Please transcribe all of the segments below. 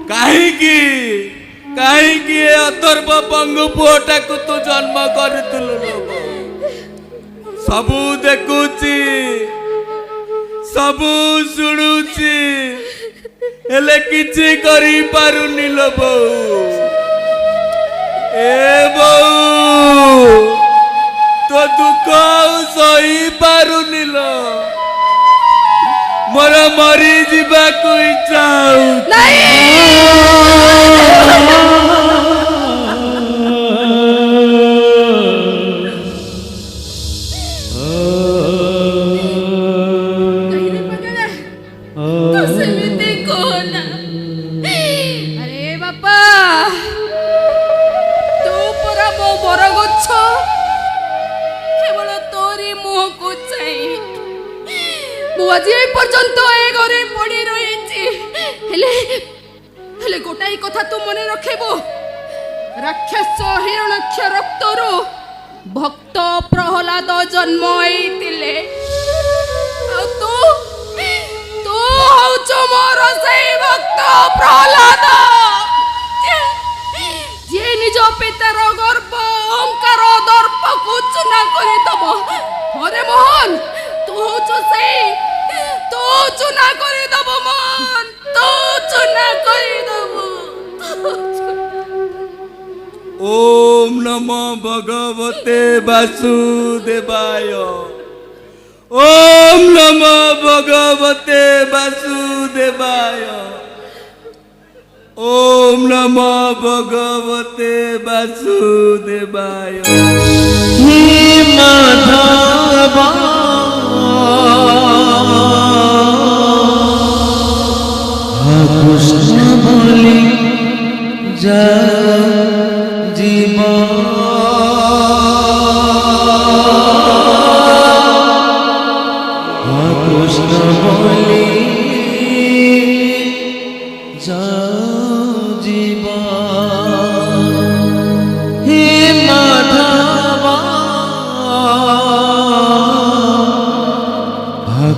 କାହିଁକି କାହିଁକି ଏ ଅଥର୍ବ ପଙ୍ଗୁ ପୁଅଟାକୁ ତୁ ଜନ୍ମ କରିଥିଲୁ ଲୋ ବୋଉ? ସବୁ ଦେଖୁଛି ସବୁ ଶୁଣୁଛି ହେଲେ କିଛି କରିପାରୁନି ଲୋ ବୋଉ। ଏ ବୋଉ ତୋ ଦୁଃଖ ଆଉ ସହିପାରୁନି ଲୋ। ମୋର ମରି ଯିବାକୁ ଇଚ୍ଛା आज पर्यंत ए घरे पड़ी रही हेले गोटाई कथा तू मन रखेबो। राक्षस हिरण्यक्ष रक्तरू भक्त प्रहलाद जन्म होइतिले तू तू हौचो मोर सेई भक्त प्रहलाद जे निज पितार गर्भ अहंकार दर्प को चुना करे दबो। अरे मोहन तू हौचो सेई तू चुना करे दबो मोहन तू चुना करे दबो। ओम नमो भगवते वासुदेवाय। ओम नमो भगवते वासुदेवाय। ओम नमो भगवते वासुदेवाय। हे माधव कृष्ण बोली जा जीवा कृष्ण बोली जा जीवा। हे माधवा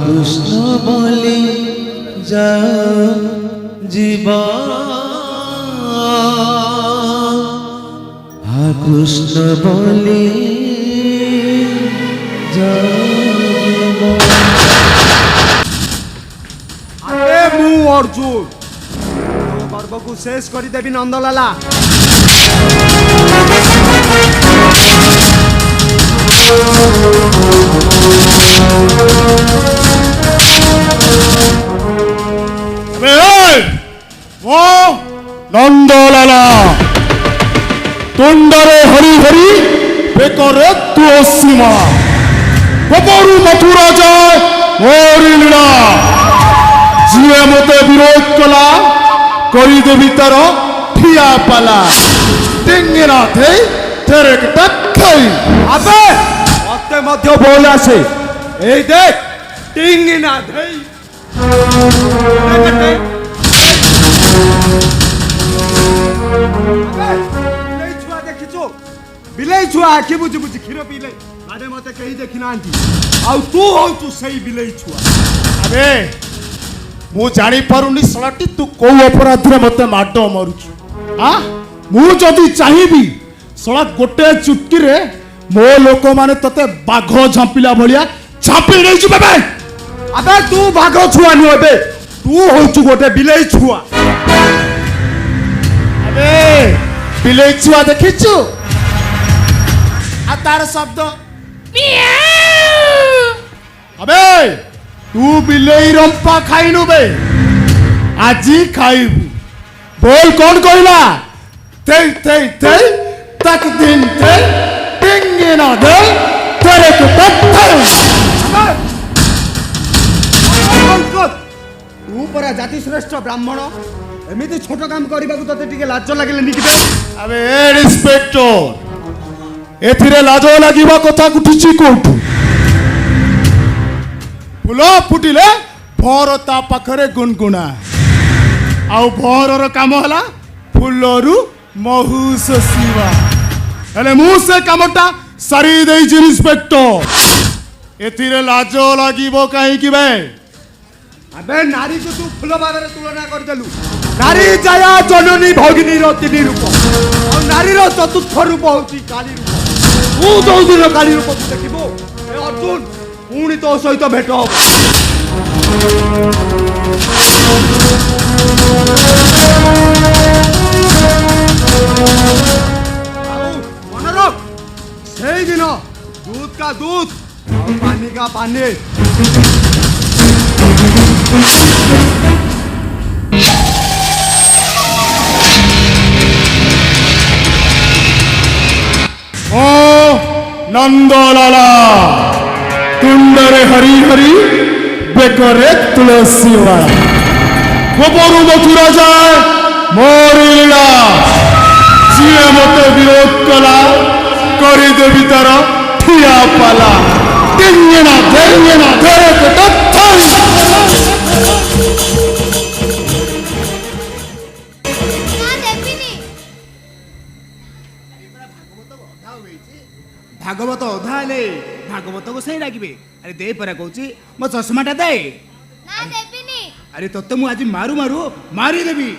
कृष्ण बोली जा जीवा कृष्ण बोली जा जीवा। अरे मु अर्जुन पर्व को शेष कर देवी नंदलाला। नंदलाला तुंडरे हरि हरि बेकरे तुलसीमा कपरू मथुरा जाए मोरी लीला जिए मते विरोध कला करी देवी तार ठिया पाला टिंगना थे तेरे टक्कई। अबे मते मध्य बोल आसे ए देख टिंगना थे बिलाई छुआ आखि बुझी बुझी क्षीर पीले आरे मते कहीं देखी ना आउ तू हो तू सही बिलाई छुआ। अबे मु जानी पारुनी सलाटी तू को अपराध रे मते माडो मारुछु। हां मु जदी चाहिबी सला गोटे चुटकी रे मो लोक माने तते बाघ झंपिला भलिया झापी नै छु बाबा। अबे तू बाघ छुआ नु अबे तू होछु गोटे बिलाई छुआ। अबे बिलाई छुआ देखिछु आ तार शब्द अबे तू बिलाई रंपा खाइनु बे आजी खाइबू बोल कौन कहला ते ते ते तक दिन ते टिंगे ना दे तेरे को पत्थर। तू परा जाति श्रेष्ठ ब्राह्मण एमिति छोट काम करबा को तते टिके लाज लागले निकि बे। अबे इंस्पेक्टर एथिरे लाज लागिबा कथा कुठिची कोठू फुल फुटिले भर ता पाखरे गुनगुना आउ भरर काम हला फुलरू महू शोषिबा हेले मु से कामटा सारी देई इंस्पेक्टर एथिरे लाज लागिबो काहे कि बे। अबे नारी को तू फुल भाବରେ तुलना कर देलु नारी जाया जननी भगिनी तीन रूप और नारीर चतुर्थ रूप हूँ काली रूप तू जो दिन काली रूप तू देखिबो ए अर्जुन पुणी तो सहित भेट हम मन रख से दिन दूध का दूध और पानी का पानी ओ नंदलाला तुंडरे हरी हरी बेकरे तुलसी वाला गोपरू मथुरा जाए मोरी लीला जिए मते विरोध कला करी देवी तार ठिया पाला तेंगेना धरे के तत्थाई भागवत अधा हेले भागवत को सही लगे अरे दे परा कहूँ मो चश्माटा दे ना देबिनी अरे तत्ते मु आज मारू मारू मारी देवी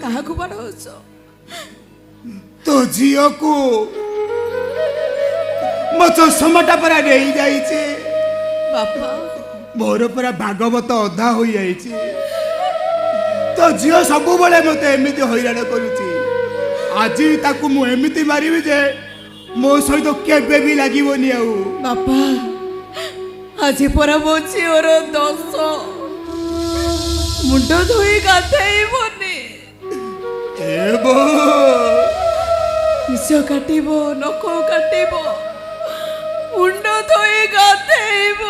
कहा को बड़ हो तो झील को मो चश्माटा परा नहीं जाइए बापा मोर परा भागवत अधा हो जाइए तो झील सब बड़े मत एमती हैरान करुच्ची आज ताकू मु एमती मारी जे मो सहित केबे भी लागोनी आउ बापा आज परा मो झीवर दस मुंड धोई गाधेबनी निश काटब नख काटब मुंड धोई गाधेब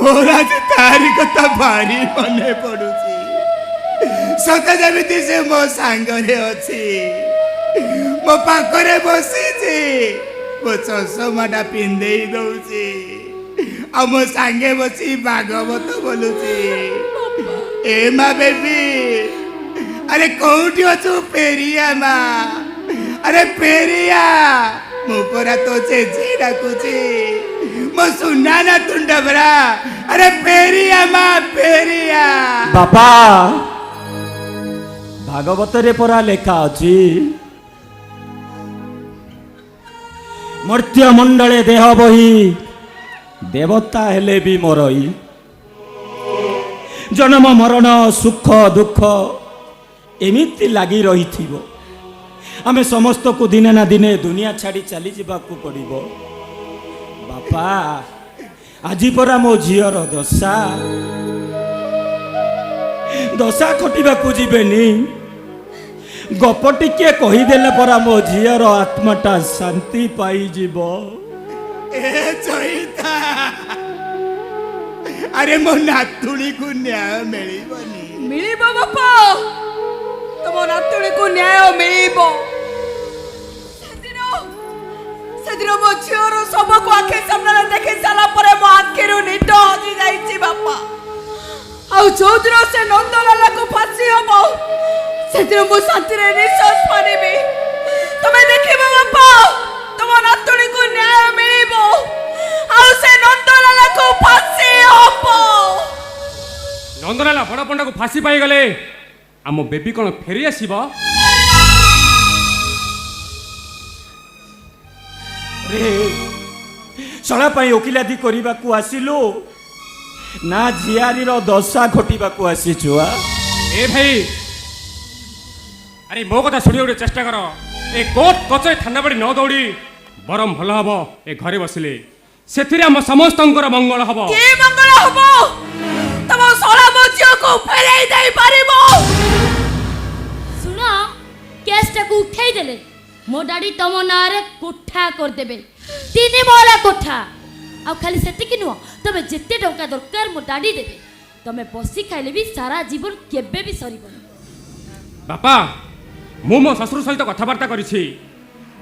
मोर आज तारी कथा भारी मन पड़ुची सत जमी से मो सांगरे अच्छी मो पाखरे बसी मो चश्माटा पिंधे दौची आ मो सांगे बसी भागवत बोलुची ए माँ बेबी अरे कौटी अच्छु पेरिया माँ अरे पेरिया मो परा तो चेची डाकुची मो सुना ना तुंडबरा अरे पेरिया माँ पेरिया बापा भागवत रे परा लेखा अछि मर्त्य मंडले देह बही देवता हेले भी मरई जन्म मरण सुख दुख एमिति लगी रही आमे समस्त को दिने ना दिने दुनिया छाड़ी चली जावाकू पड़िबो बापा आजी परा मो झीर दशा दशा खटिबाकू जीवेनी गप टिके कहीदेले परा मो झीर आत्माटा शांति पाई जीवो ए चैता अरे मो नातुणी को न्याय मिलिबनी मिलिब बापा तुम नातुणी को न्याय मिलिब सेदिन मो झीर सब को आखे सामने देखि सारा परे मो आखिरु निद हजि जाइछि बापा आ चौधर से नंदलाला को फांसी हबो सेदिन मो शांति रे निश्वास पानिबी तमे देखिबो बापा तुम नातुणी को न्याय मिलिब आ से नंदलाला को फांसी हबो नंदलाला बड़ पंडा को फांसी पाई गले आम बेबी कौन फेरी आसीब रे सला पाई ओकिलादी करबाकू आसिलु ना झियारी रो दशा घटिबाकू आसी छुआ ए भाई अरे मो कथा शुणी गोटे चेष्टा कर ए कोर्ट कचहरी थाना बाड़ी न दौड़ी बरम भल हम ए घरे बसिले से आम समस्त मंगल हम के मंगल हबो तम सोला मजियो को फेरै दई पारिबो सुन केसटा को उठाई देले मो डाडी तम नारे कोठा कर देबे 3 मोहला कोठा आ खाली सेतिक नुह तमे जेते टंका दरकार मो डाडी देबे तमे बसी खाइले भी सारा जीवन केबे भी सरीबो बापा ମୁଁ ମୋ ଶ୍ୱଶୁର ସହିତ କଥାବାର୍ତ୍ତା କରିଛି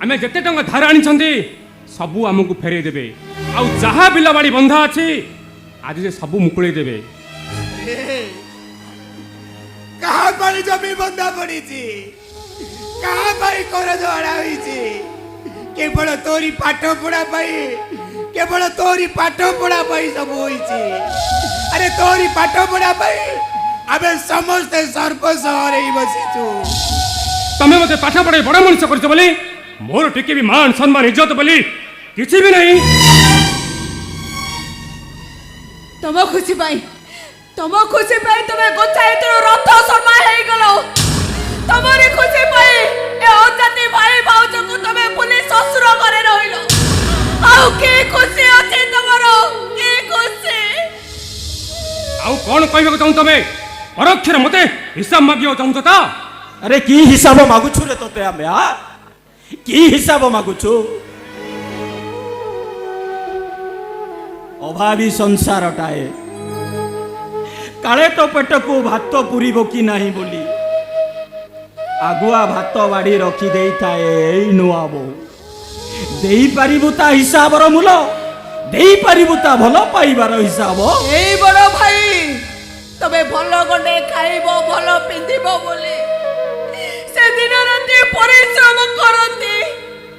ଆମେ ଯେତେ ଟଙ୍କା ଧାର ଆଣିଛନ୍ତି ସବୁ ଆମକୁ ଫେରେଇ ଦେବେ ଆଉ ଯାହା ବିଲ ବାଡ଼ି ବନ୍ଧା ଅଛି ଆଜି ସେ ସବୁ ମୁକୁଳେଇ ଦେବେ। କାହା ପାଇଁ ଜମି ବନ୍ଧା ପଡ଼ିଛି, କାହା ପାଇଁ କରଜ ଅଣା ହୋଇଛି? କେବଳ ତୋରି ପାଠ ପଢା ପାଇଁ, କେବଳ ତୋରି ପାଠ ପଢା ପାଇଁ ସବୁ ହୋଇଛି। ଆରେ ତୋରି ପାଠ ପଢା ପାଇଁ ଆମେ ସମସ୍ତେ ସର୍ବସହରେ ବସିଛୁ। ତମେ ମୋତେ ପାଠ ପଢ଼ାଇ ବଡ଼ ମଣିଷ କରିଛ ବୋଲି ମୋର ଟିକେ ବି ମାନ ସମ୍ମାନ ଇଜ୍ଜତ ବୋଲି କିଛି ବି ନାହିଁ। ତମ ଖୁସି ପାଇଁ ତମେ ଗୋଚାଇତର ରଥ ସମା ହେଇଗଲ। ତମରି ଖୁସି ପାଇଁ ଏ ଅଜାତି ଭାଇ ଭାଉଜକୁ ତମେ ପୁଣି ଶ୍ୱଶୁର ଘରେ ରହିଲ। ଆଉ କି ଖୁସି ଅଛି ତମର? କି ଖୁସି? ଆଉ କ'ଣ କହିବାକୁ ଚାହୁଁ ତମେ? ପରୋକ୍ଷରେ ମୋତେ ହିସାବ ମାଗିବାକୁ ଚାହୁଁଛ ତ? अरे की हिसाब मागुछु रे तोते आमे की हिसाब मागुछु? अभावी संसारटाए काले तो पेट को भात पुरीब कि नहीं बोली आगुआ भात बाड़ी रखी दे थाए नुआ बो देई पारिबु ता हिसाब रो मूल देई पारिबु ता भलो पाइबार हिसाब। ए बड़ भाई तबे भलो गंडे खाइबो भलो पिंदिबो बोली से दिन राति परिश्रम करती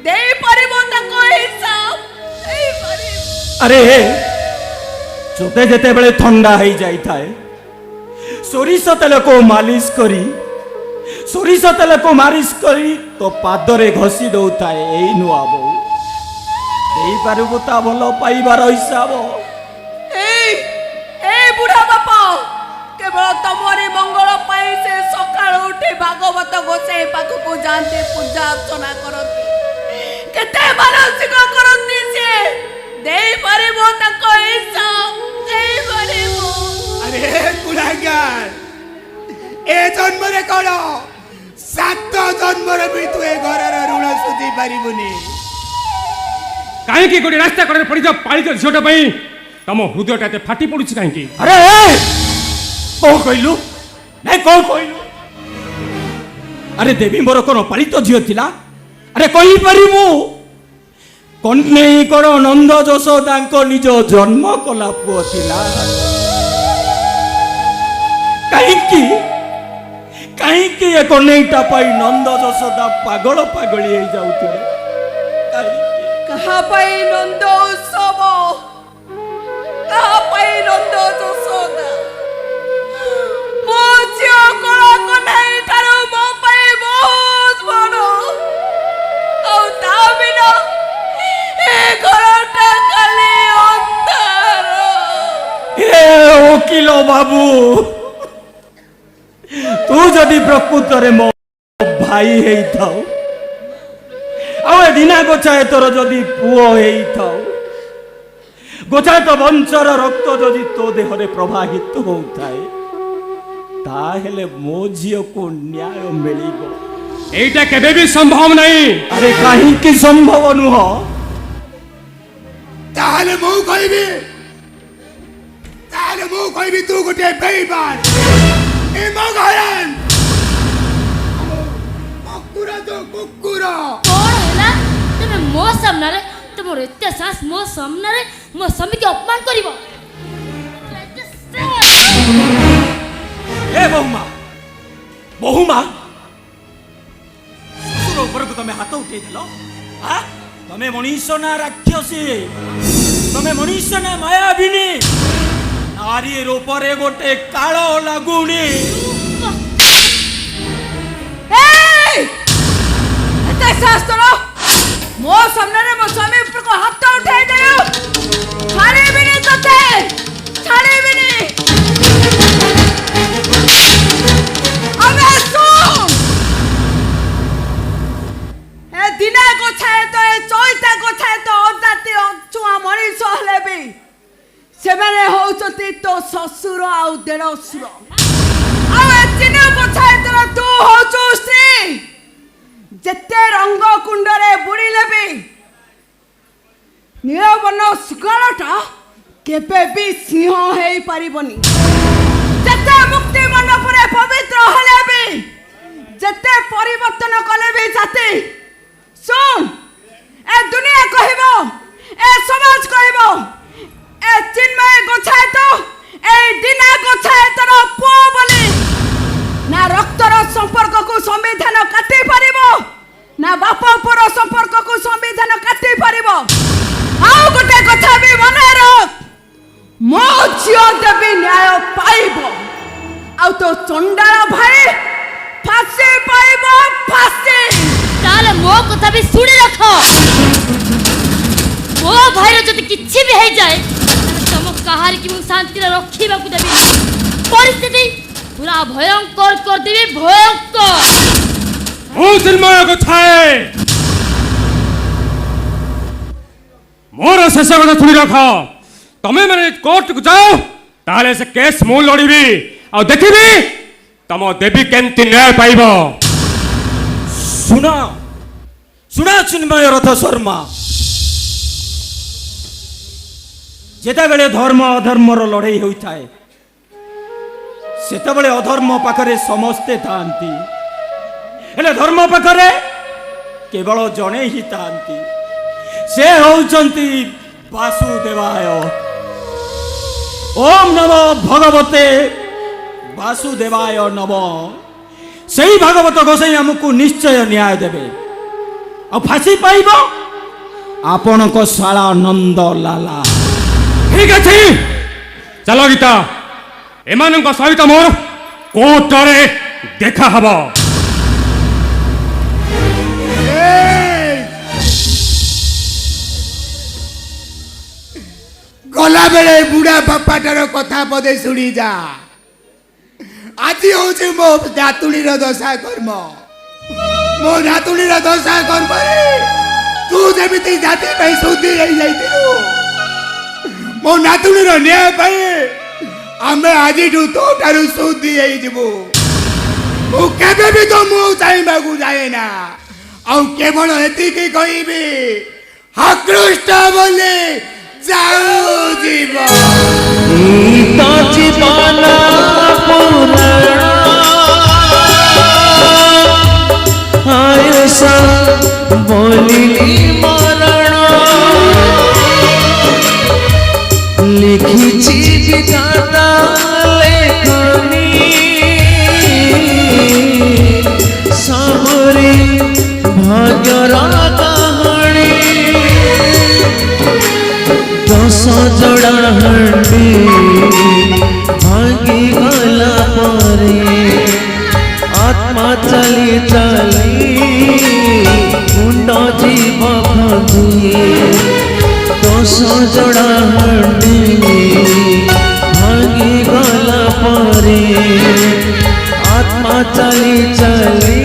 देई पारिबो ताको हिसाब देई पारिबो। अरे जोते जेते बेले ठंडा हो जाई थाए सोरिष तेल को मालिश करी सोरिष तेल को मालिश करी तो पादरे घसी दौथाए एई नुआ बो देई पारिबु ता भलो पाइबार हिसाब। ए बुढ़ा बापा केवल तमरी मंगल पाई से सकाळ उठी भागवत गोसाई पाखକୁ जाते पूजा अर्चना करती केते मानसिक करती से देई पारिबो ताको हिसाब देई पारिबो। अरे गुलागार ए जन्मरे कण 7 जन्मरे भी तू ए घरर ऋण सुझी पारिबुनी। କାହିଁକି ଗୋଟେ ରାସ୍ତା କଡ଼ରେ ପଡ଼ିଯାଅ ପାଳିତ ଝିଅଟା ପାଇଁ ତମ ହୃଦୟଟା ଏତେ ଫାଟି ପଡ଼ୁଛି କାହିଁକି? अरे कौन कहलु नहीं कौन कहलु? अरे देवी मोर कौन पालित झील थिला? अरे कही पारिबु कन्हई कौन नंद यशोदा निज जन्म कला पुओ थिला? कहीं ए कन्हईटा पाई नंद यशोदा पागल पागली हो जाउथिले? कहा पाई नंद उत्सव कहा पाई नंद यशोदा मो झियो कला कन्हई ठारू मो पाई बहुत बड़ और ता बिना ए घरटा खाली अंधार। ए वकील बाबू तू जदि प्रकृत रे मो भाई हेई थाउ आ दीना गोचाए तोर जदि पुओ हेई थाउ गोचाए तो वंशर रक्त जदि तो देहरे प्रवाहित होउथाए ताहेले मो झियो को न्याय मिलिबो? এইটা কেবে ବି ସମ୍ଭବ ନାହିଁ। अरे काहींकि संभव नुह? ताहले मु कहबी तू गोटे बेईमान ए मगहरान कुकुरा तो कुकुरा। कौन हैला तमे मो सामने रे तुमर एते साहस मो सामने रे मो स्वामी के अपमान करिवो? ए बहुमा बहुमा ससुर ऊपर को तमे हाथ उठे देलो तमे मनीष ना राक्षसी तमे मनीष ना मायाविनी नारी रूपरे गोटे कालो लागुनी। एते शास्त्र मो सामने रे मो स्वामी ऊपर को हाथ उठाई देयो छाड़ी बिनी तते छाड़ी बिनी। अबे सुन ए दिना को छाए तो ए चोइता को छाए तो अजाति अछुआ मनीष हले भी से माने होउचती तो ससुर आउ देढसुर आ ए दिना को छाए तो तू होचु स्त्री जेते रंग कुंडरे बुड़ीले भी नीलबर्ण सुगलटा केबे भी सिंह हेई पारिबनी। जेते मुक्ति मंडपरे पवित्र हले भी ଯେତେ ପରିବର୍ତ୍ତନ କଲେ ବି ଜାତି ଶୁଣ ଏ ଦୁନିଆ କହିବ ଏ ସମାଜ କହିବ ଏ ଚିନ୍ମୟ ଗୋଛାୟତ এই দিনা গোছায়তর পুଅ ବୋଲି না রক্তর সম্পর্কକୁ সংবিধান কাটি পারিব না বাপ পুଅର সম্পর্কକୁ সংবিধান কাটি পারিব ଆଉ ଗୋଟେ କଥା ବି ମନେ ରଖ ମୋ ଝିଅ ଦେବୀ ନ୍ୟାୟ ପାଇବ ଆଉ ତୋ ଚଣ୍ଡାଳ ଭାଇ ফাঁসি পাইব ফাঁসি তাহলে ମୋ କଥା ବି ଶୁଣି ରଖ ମୋ ଭାଇର ଯଦି କିଛି ବି ହେଇଯାଏ ତମ କାହାରି କି ମୁଁ ଶାନ୍ତିରେ ରଖିବାକୁ ଦେବି ପରିସ୍ଥିତି ପୁରା ଭୟଙ୍କର କରିଦେବି ଭୟଙ୍କର ମୁଁ ଚିନ୍ମୟ ଗୋଛାଏ ମୋର ଶେଷ କଥା ଶୁଣି ରଖ ତମେ ମାନେ କୋର୍ଟକୁ ଯାଅ ତାହେଲେ ସେ କେସ୍ ମୁଁ ଲଢ଼ିବି ଆଉ ଦେଖିବି ତମ ଦେବୀ କେମିତି ନ୍ୟାୟ ପାଇବ ଶୁଣ ଶୁଣ ଚିନ୍ମୟ ରଥ ଶର୍ମା ଯେତେବେଳେ ଧର୍ମ ଅଧର୍ମର ଲଢ଼େଇ ହୋଇଥାଏ ସେତେବେଳେ ଅଧର୍ମ ପାଖରେ ସମସ୍ତେ ଥାଆନ୍ତି ହେଲେ ଧର୍ମ ପାଖରେ କେବଳ ଜଣେ ହିଁ ଥାଆନ୍ତି ସେ ହେଉଛନ୍ତି ବାସୁଦେବାୟ ଓମ୍ ନମୋ ଭଗବତେ ବାସୁଦେବାୟ ନମ ସେହି ଭାଗବତ ଗୋସାଇ ଆମକୁ ନିଶ୍ଚୟ ନ୍ୟାୟ ଦେବେ ଆଉ ଫାଶୀ ପାଇବ ଆପଣଙ୍କ ଶାଳା ନନ୍ଦ ଲାଲା ଠିକ ଅଛି ଚାଲ ଗୀତା ଏମାନଙ୍କ ସହିତ ମୋର କୋର୍ଟରେ ଦେଖା ହବ ଗଲା ବେଳେ ବୁଢା ବାପାଟାର କଥା ପଦେ ଶୁଣି ଯା ଆଜି ହଉଛି ମୋ ନାତୁଣୀର ଦଶା କର୍ମ ମୋ ନାତୁଣୀର ଦଶା କର୍ମରେ ତୁ ଯେମିତି ଜାତି ପାଇଁ ଶୁଦ୍ଧି ହେଇଯାଇଥିଲୁ ମୋ ନାତୁଣୀର ନ୍ୟାୟ ପାଇଁ ଆମେ ଆଜିଠୁ ତୋ ଠାରୁ ଶୁଦ୍ଧି ହେଇଯିବୁ ମୁଁ କେବେ ବି ତ ମୁଁ ଚାହିଁବାକୁ ଯାଏ ନା ଆଉ କେବଳ ଏତିକି କହିବି ଆକୃଷ୍ଟ ବୋଲି ଯାଉ ଯିବ ତ ଜୀବନ ପୁରାଣ ଆୟୁଷ ବୋଲିଲି ମରଣ লিখিছি বিধাতা লেখনি সবরে ভাগ্যর কাহানি দশ জোড়া হাঁড়ি ভাঙি গলা পরে আত্মা চালি চালি মুন্ড জীব খোঁজি দশ জোড়া হাঁড়ি ভাঙি গলা পরে আত্মা চালি চালি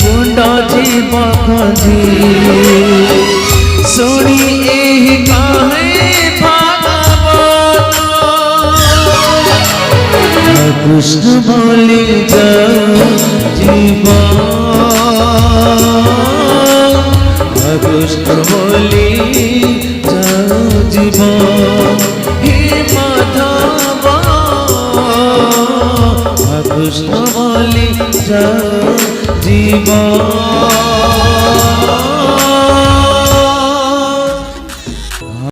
মুন্ড জীব খোঁজি শুনি এই কাহে ভাগবত কৃষ্ণ বলি যাও জীবন কৃষ্ণ বলি যাও জীবন হে মাধব কৃষ্ণ বলি যাও জীবন